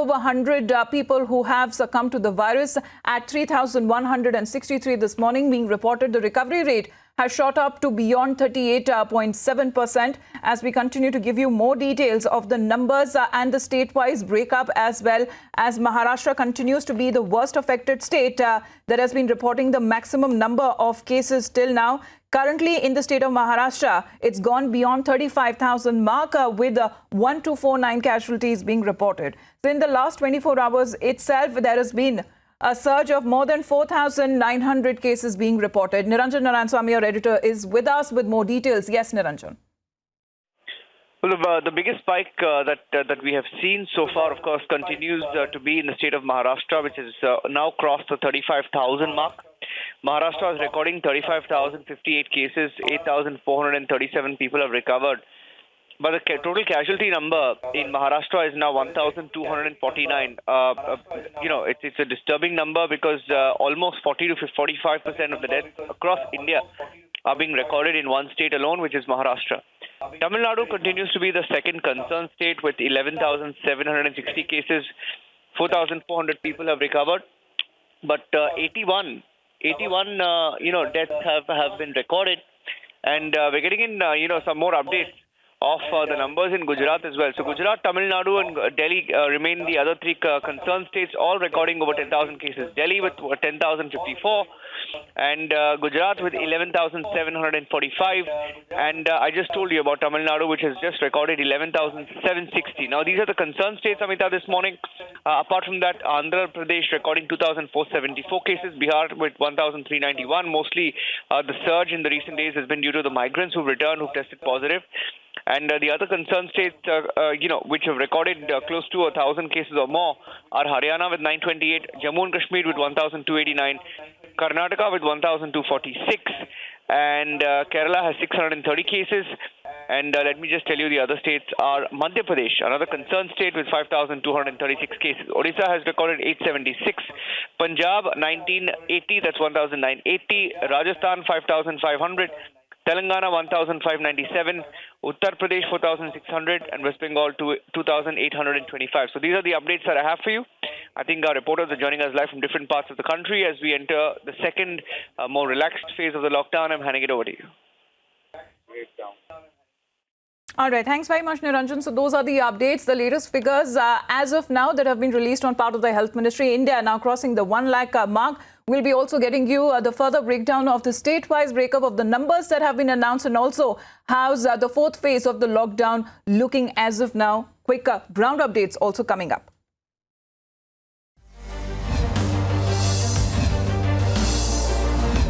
over 100 people who have succumbed to the virus at 3,163 this morning being reported. The recovery rate has shot up to beyond 38.7%. As we continue to give you more details of the numbers and the state-wise breakup, as well as Maharashtra continues to be the worst affected state that has been reporting the maximum number of cases till now. Currently in the state of Maharashtra, it's gone beyond 35,000 mark with 1249 casualties being reported. So in the last 24 hours itself, there has been a surge of more than 4,900 cases being reported. Niranjan Narayanaswamy, our editor, is with us with more details. Yes, Niranjan. Well, the biggest spike that we have seen so far, of course, continues to be in the state of Maharashtra, which has now crossed the 35,000 mark. Maharashtra is recording 35,058 cases, 8,437 people have recovered. But the total casualty number in Maharashtra is now 1,249. It's a disturbing number because almost 40 to 45% of the deaths across India are being recorded in one state alone, which is Maharashtra. Tamil Nadu continues to be the second concerned state with 11,760 cases. 4,400 people have recovered, but 81 deaths have been recorded, and we're getting in some more updates of the numbers in Gujarat as well. So Gujarat, Tamil Nadu and Delhi remain the other three concerned states, all recording over 10,000 cases. Delhi with 10,054 and Gujarat with 11,745. And I just told you about Tamil Nadu, which has just recorded 11,760. Now, these are the concerned states, Amita, this morning. Apart from that, Andhra Pradesh recording 2,474 cases, Bihar with 1,391. Mostly the surge in the recent days has been due to the migrants who've returned, who've tested positive. And the other concerned states, which have recorded close to 1,000 cases or more, are Haryana with 928, Jammu and Kashmir with 1,289, Karnataka with 1,246, and Kerala has 630 cases. And let me just tell you, the other states are Madhya Pradesh, another concerned state with 5,236 cases. Odisha has recorded 876, Punjab 1,980, that's 1,980, Rajasthan 5,500. Telangana 1,597, Uttar Pradesh 4,600, and West Bengal 2,825. So these are the updates that I have for you. I think our reporters are joining us live from different parts of the country as we enter the second, more relaxed phase of the lockdown. I'm handing it over to you. All right. Thanks very much, Niranjan. So those are the updates, the latest figures as of now that have been released on part of the Health Ministry. India now crossing the 1 lakh mark. We'll be also getting you the further breakdown of the state-wise breakup of the numbers that have been announced, and also how's the fourth phase of the lockdown looking as of now. Quick ground updates also coming up.